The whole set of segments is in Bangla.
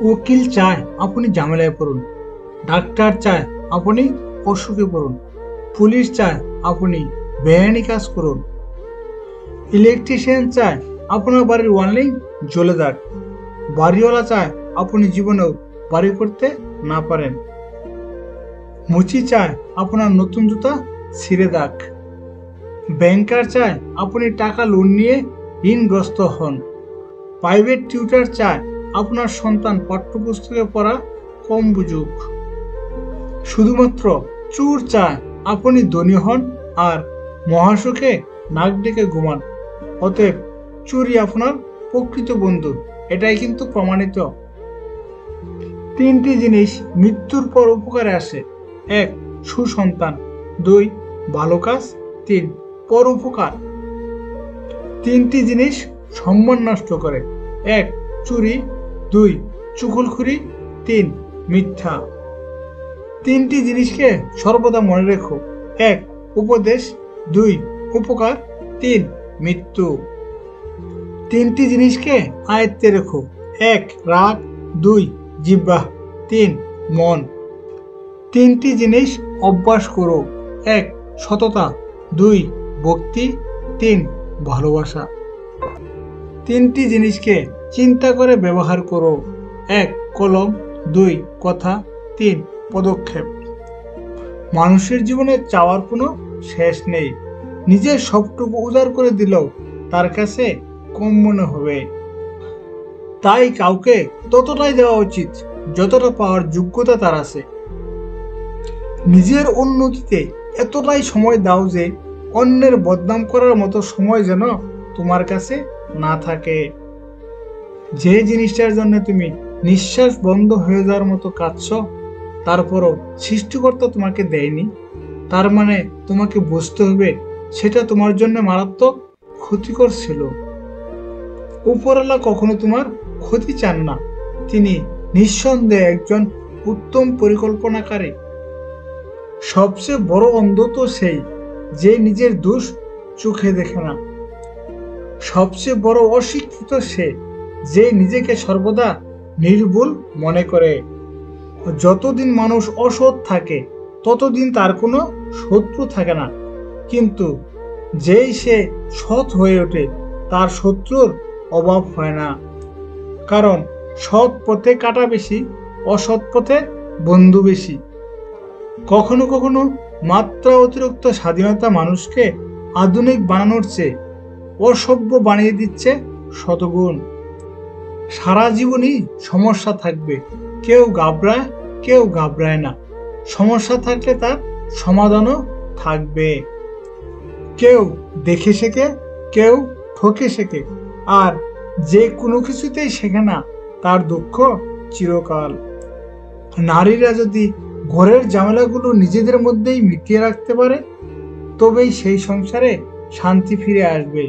উকিল চায় আপনি ঝামেলায় পড়ুন, ডাক্তার চায় আপনি অসুখে পড়ুন, পুলিশ চায় আপনি বেআইনি কাজ করুন, ইলেকট্রিশিয়ান চায় আপনার বাড়ির ওয়ানলিং জ্বলে যাক, বাড়িওয়ালা চায় আপনি জীবনেও বাড়ি করতে না পারেন, মুচি চায় আপনার নতুন জুতা ছিঁড়ে যাক, ব্যাংকার চায় আপনি টাকা লোন নিয়ে ঋণগ্রস্ত হন, প্রাইভেট টিউটর চায় আপনার সন্তান পাঠ্যপুস্তকে পড়া কম বুঝুক, শুধুমাত্র চোর চায় আপনি ধনী হন আর মহাসুখে নাক ডেকে ঘুমান। অতএব চুরি আপনার প্রকৃত বন্ধু, এটাই কিন্তু প্রমাণিত। তিনটি জিনিস মৃত্যুর পর উপকারে আসে: এক, সুসন্তান; দুই, ভালো কাজ; তিন, পরোপকার। তিনটি জিনিস সম্মান নষ্ট করে: এক, চুরি; দুই, চুগলখড়ি; তিন, মিথ্যা। তিনটি জিনিসকে সর্বদা মনে রেখো: এক, উপদেশ; দুই, উপকার; তিন, মৃত্যু। তিনটি জিনিসকে আয়ত্তে রেখো: এক, রাগ; দুই, জিহ্বা; তিন, মন। তিনটি জিনিস অভ্যাস করো: এক, সততা; দুই, ভক্তি; তিন, ভালোবাসা। তিনটি জিনিসকে চিন্তা করে ব্যবহার করো: এক, কলম; দুই, কথা; তিন, পদক্ষেপ। মানুষের জীবনে চাওয়ার কোনো শেষ নেই। নিজের সবটুকু উজাড় করে দিলেও তার কাছে কম মনে হবে। তাই কাউকে ততটাই দেওয়া উচিত যতটা পাওয়ার যোগ্যতা তার আছে। নিজের উন্নতিতে এতটাই সময় দাও যে অন্যের বদনাম করার মতো সময় যেন তোমার কাছে না থাকে। যে জিনিসটার জন্য তুমি নিঃশ্বাস বন্ধ হয়ে যাওয়ার মতো কাঁদছো, তারপরও সৃষ্টিকর্তা তোমাকে দেয়নি, তার মানে তোমাকে বুঝতে হবে সেটা তোমার জন্য মারাত্মক ক্ষতিকর ছিল। উপরওয়ালা কখনো তোমার ক্ষতি চান না, তিনি নিঃসন্দেহে একজন উত্তম পরিকল্পনাকারী। সবচেয়ে বড় অন্ধ তো সেই যে নিজের দোষ চোখে দেখে না। সবচেয়ে বড় অশিক্ষিত সে যে নিজেকে সর্বদা নির্ভুল মনে করে। যতদিন মানুষ অসৎ থাকে ততদিন তার কোনো শত্রু থাকে না, কিন্তু যেই সে সৎ হয়ে ওঠে তার শত্রুর অভাব হয় না। কারণ সৎ পথে কাটা বেশি, অসৎ পথে বন্ধু বেশি। কখনো কখনো মাত্রা অতিরিক্ত স্বাধীনতা মানুষকে আধুনিক বানানোর চেয়ে অসভ্য বানিয়ে দিচ্ছে শতগুণ। সারা জীবনই সমস্যা থাকবে, কেউ ঘাবড়ায় কেউ ঘাবড়ায় না। সমস্যা থাকলে তার সমাধানও থাকবে। কেউ দেখে শেখে, কেউ ঠকে শেখে, আর যে কোনো কিছুতেই শেখে না তার দুঃখ চিরকাল। নারীরা যদি ঘরের ঝামেলাগুলো নিজেদের মধ্যেই মিটিয়ে রাখতে পারে তবেই সেই সংসারে শান্তি ফিরে আসবে।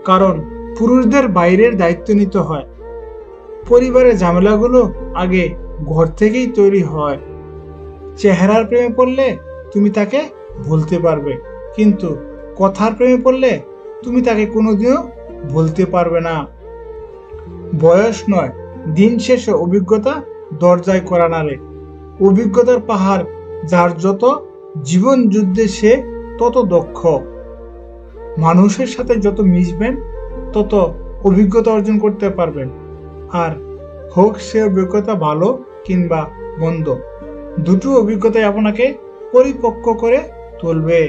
কারণ পুরুষদের বাইরের দায়িত্ব নিতে হয়। পরিবারের ঝামেলাগুলো আগে ঘর থেকেই তৈরি হয়। চেহারার প্রেমে পড়লে তুমি তাকে ভুলতে পারবে, কিন্তু কথার প্রেমে পড়লে তুমি তাকে কোনোদিনও ভুলতে পারবে না। বয়স নয়, দিন শেষে অভিজ্ঞতা দরজায় করা নাড়ে। অভিজ্ঞতার পাহাড় যার যত, জীবন যুদ্ধে সে তত দক্ষ। মানুষের সাথে যত মিশবেন তত অভিজ্ঞতা অর্জন করতে পারবেন। আর হোক সে অভিজ্ঞতা ভালো কিংবা মন্দ, দুটো অভিজ্ঞতাই আপনাকে পরিপক্ক করে তুলবে।